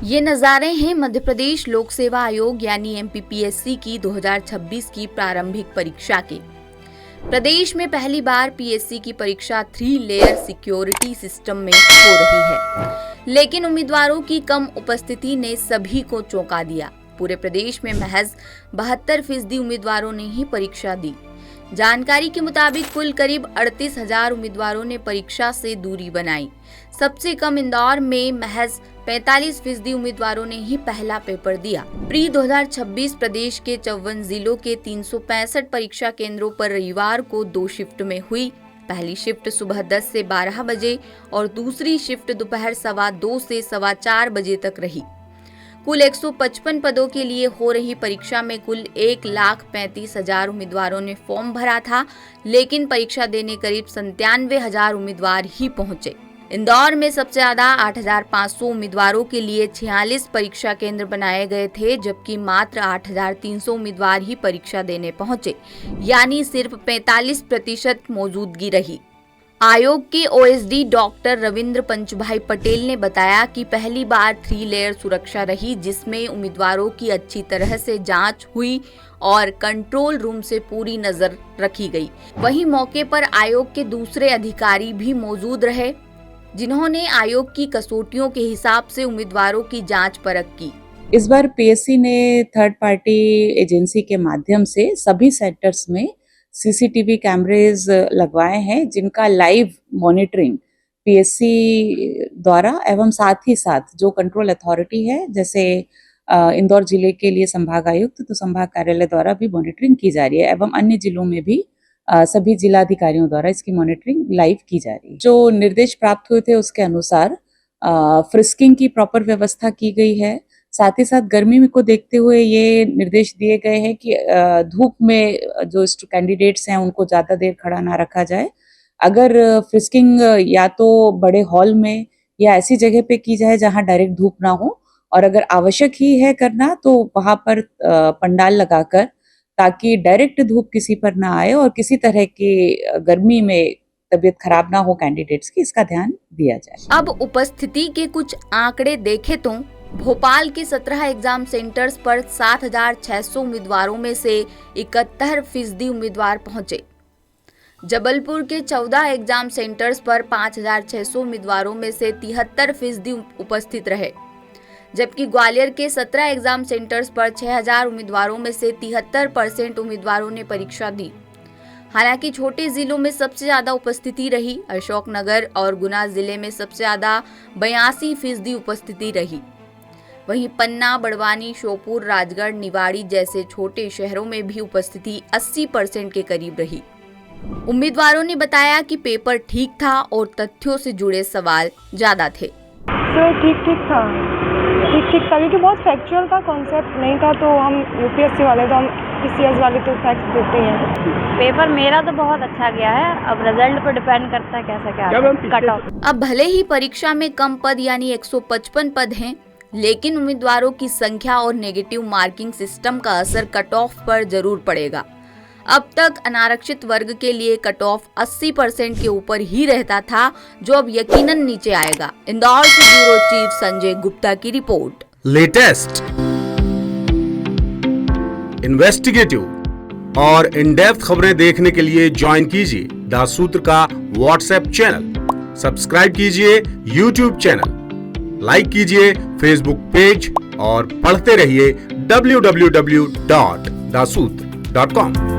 ये नज़ारे हैं मध्य प्रदेश लोक सेवा आयोग यानी एमपीपीएससी की 2026 की प्रारंभिक परीक्षा के। प्रदेश में पहली बार पीएससी की परीक्षा 3 लेयर सिक्योरिटी सिस्टम में हो रही है, लेकिन उम्मीदवारों की कम उपस्थिति ने सभी को चौंका दिया। पूरे प्रदेश में महज 72% उम्मीदवारों ने ही परीक्षा दी। जानकारी के मुताबिक कुल करीब 38,000 उम्मीदवारों ने परीक्षा से दूरी बनाई। सबसे कम इंदौर में महज 45% उम्मीदवारों ने ही पहला पेपर दिया। प्री 2026 प्रदेश के 54 जिलों के 365 परीक्षा केंद्रों पर रविवार को 2 शिफ्ट में हुई। पहली शिफ्ट सुबह 10 से 12 बजे और दूसरी शिफ्ट दोपहर 2:15 से 4:15 बजे तक रही। कुल 155 पदों के लिए हो रही परीक्षा में कुल 1,35,000 उम्मीदवारों ने फॉर्म भरा था, लेकिन परीक्षा देने करीब 97,000 उम्मीदवार ही पहुंचे। इंदौर में सबसे ज्यादा 8,500 उम्मीदवारों के लिए 46 परीक्षा केंद्र बनाए गए थे, जबकि मात्र 8,300 उम्मीदवार ही परीक्षा देने पहुंचे, यानी सिर्फ 45% मौजूदगी रही। आयोग के ओएसडी डॉक्टर रविंद्र पंचभाई पटेल ने बताया कि पहली बार 3 लेयर सुरक्षा रही, जिसमें उम्मीदवारों की अच्छी तरह से जांच हुई और कंट्रोल रूम से पूरी नजर रखी गई। वहीं मौके पर आयोग के दूसरे अधिकारी भी मौजूद रहे, जिन्होंने आयोग की कसौटियों के हिसाब से उम्मीदवारों की जांच परख की। इस बार पीएससी ने थर्ड पार्टी एजेंसी के माध्यम से सभी सेक्टर्स में सीसीटीवी कैमरेज लगवाए हैं, जिनका लाइव मॉनिटरिंग पीएससी द्वारा एवं साथ ही साथ जो कंट्रोल अथॉरिटी है, जैसे इंदौर जिले के लिए संभाग आयुक्त तो संभाग कार्यालय द्वारा भी मॉनिटरिंग की जा रही है एवं अन्य जिलों में भी सभी जिलाधिकारियों द्वारा इसकी मॉनिटरिंग लाइव की जा रही है। जो निर्देश प्राप्त हुए थे उसके अनुसार फ्रिस्किंग की प्रॉपर व्यवस्था की गई है। साथ ही साथ गर्मी को देखते हुए ये निर्देश दिए गए हैं कि धूप में जो कैंडिडेट्स हैं उनको ज्यादा देर खड़ा ना रखा जाए। अगर फ्रिस्किंग या तो बड़े हॉल में या ऐसी जगह पे की जाए जहां डायरेक्ट धूप ना हो, और अगर आवश्यक ही है करना तो वहां पर पंडाल लगाकर, ताकि डायरेक्ट धूप किसी पर ना आए और किसी तरह की गर्मी में तबीयत खराब ना हो कैंडिडेट्स की, इसका ध्यान दिया जाए। अब उपस्थिति के कुछ आंकड़े देखें तो भोपाल के 17 एग्जाम सेंटर्स पर 7,600 उम्मीदवारों में से 71% उम्मीदवार पहुंचे। जबलपुर के 14 एग्जाम सेंटर्स पर 5,600 उम्मीदवारों में से 73% उपस्थित रहे, जबकि ग्वालियर के 17 एग्जाम सेंटर्स पर 6,000 उम्मीदवारों में से 73% उम्मीदवारों ने परीक्षा दी। हालांकि छोटे जिलों में सबसे ज्यादा उपस्थिति रही। अशोकनगर और गुना जिले में सबसे ज्यादा 82% उपस्थिति रही। वहीं पन्ना, बड़वानी, श्योपुर, राजगढ़, निवाड़ी जैसे छोटे शहरों में भी उपस्थिति 80% के करीब रही। उम्मीदवारों ने बताया कि पेपर ठीक था और तथ्यों से जुड़े सवाल ज्यादा थे। सर ठीक था क्योंकि बहुत फैक्चुअल था, कॉन्सेप्ट नहीं था, तो हम यूपीएससी वाले तो हम पीसीएस वाले तो फैक्ट देते हैं। पेपर मेरा तो बहुत अच्छा गया है, अब रिजल्ट पर डिपेंड करता है कैसा क्या कट ऑफ। अब भले ही परीक्षा में कम पद यानी 155 पद हैं, लेकिन उम्मीदवारों की संख्या और नेगेटिव मार्किंग सिस्टम का असर कट ऑफ पर जरूर पड़ेगा। अब तक अनारक्षित वर्ग के लिए कट ऑफ 80% के ऊपर ही रहता था, जो अब यकीनन नीचे आएगा। इंदौर से ब्यूरो चीफ संजय गुप्ता की रिपोर्ट। लेटेस्ट, इन्वेस्टिगेटिव और इन डेप्थ खबरें देखने के लिए ज्वाइन कीजिए द सूत्र का व्हाट्सएप चैनल, सब्सक्राइब कीजिए यूट्यूब चैनल, लाइक कीजिए फेसबुक पेज और पढ़ते रहिए www.daसूत्र.com।